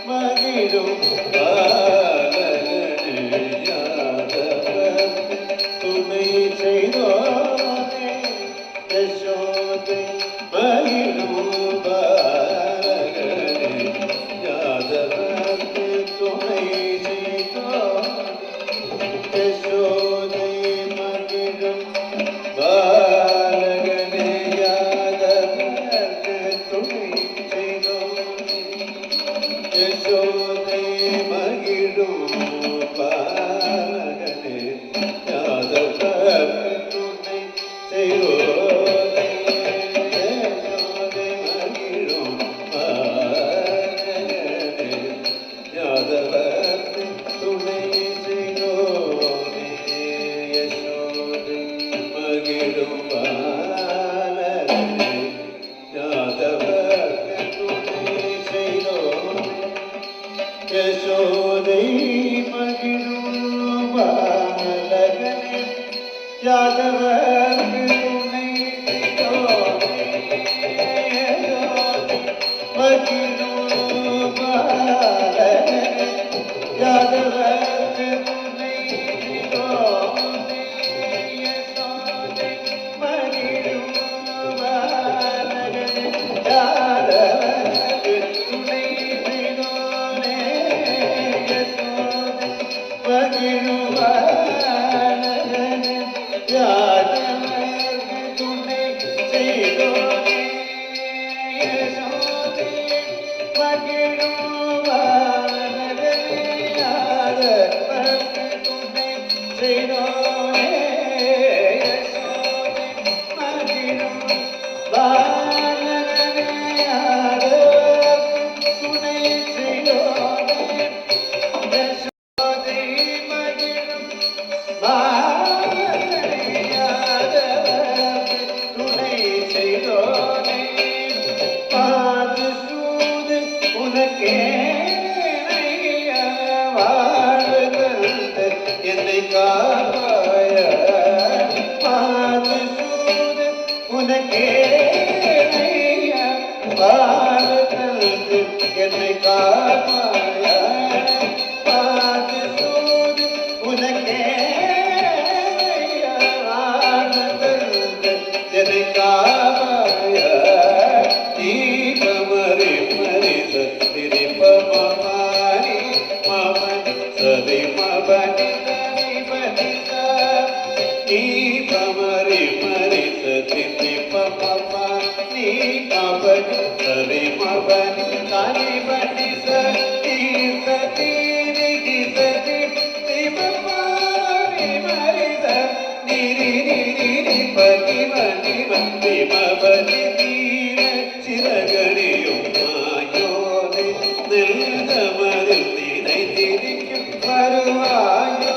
மகிழும் யசோதை மகிழும் பாலகனே யாதவர் துணை செய்வோனே யசோதை மகிழும் பாலகனே யாதவர் துணை செய்வோனே யசோதை மகிழும் பாலகனே யாதவர் யசோதை மகிழும் பாலகனே யாதவர் துணை செய்யோனே யசோதை மகிழும் பாலகனே யாதவர் துணை செய்யோனே யசோதை மகிழும் பாலகனே யாதவர் துணை மகிழுவானகனே யாதவர் துணை செய்தோனே யசோதை மகிழுவானகனே யாதவர் துணை செய்தோனே யசோதை மகிழுவானகனே யாதவர் துணை செய்தோனே என்னை காப்பாய மாதுசூத உனக்கே வாழ்தல் என்னை காப்பாய மாதுசூத உனக்கே வாழ்தல் என்னை காப்பாய தீபமரி மரிச திரிபமரி மமனி சதி மபனி சிறகடியும் மாயோனை நெல்தமரில் நினைத்திருக்கும் வருவாயோ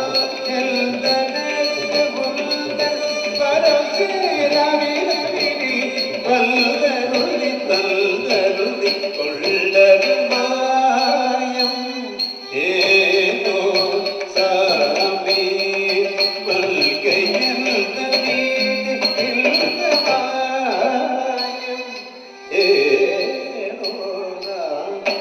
வல்தருளி தல்தருளி கொள்ளருமாயம் ஏதோ சாமி மல்கையில் தனீது மாயம் ஏதோ சாமி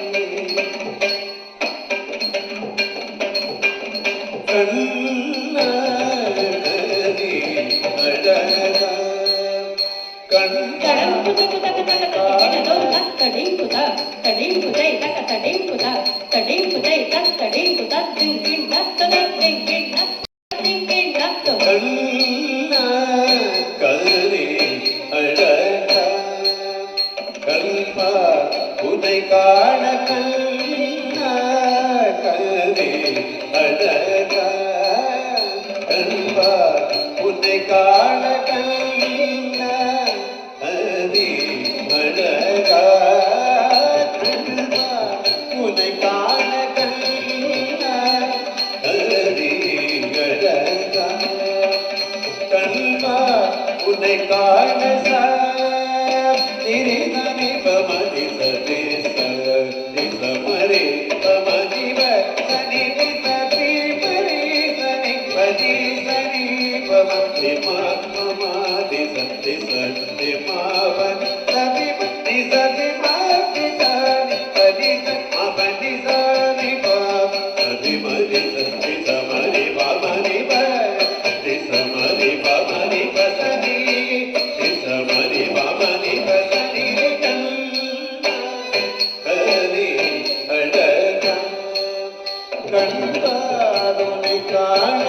கண்ணனி அழகா உன்னை காண கல்வி அழகா உன்னை காண கல்வி அழகா உன்னை காண கல்வி அழகா கல்வா உன்னை காண நிரிதனி பமதி சதி சதி சமரி பமதி சனி சதி பரி சனி பதி சனி பமதி மாதி சதி சதி மாவன் சதி பதி சதி மாதி சனி பதி மாபதி சனி பாவ சதி மரி சதி சமரி பமரி பதி சமரி பமரி பசனி சமரி பமரி பசனி கண்டாருனை காண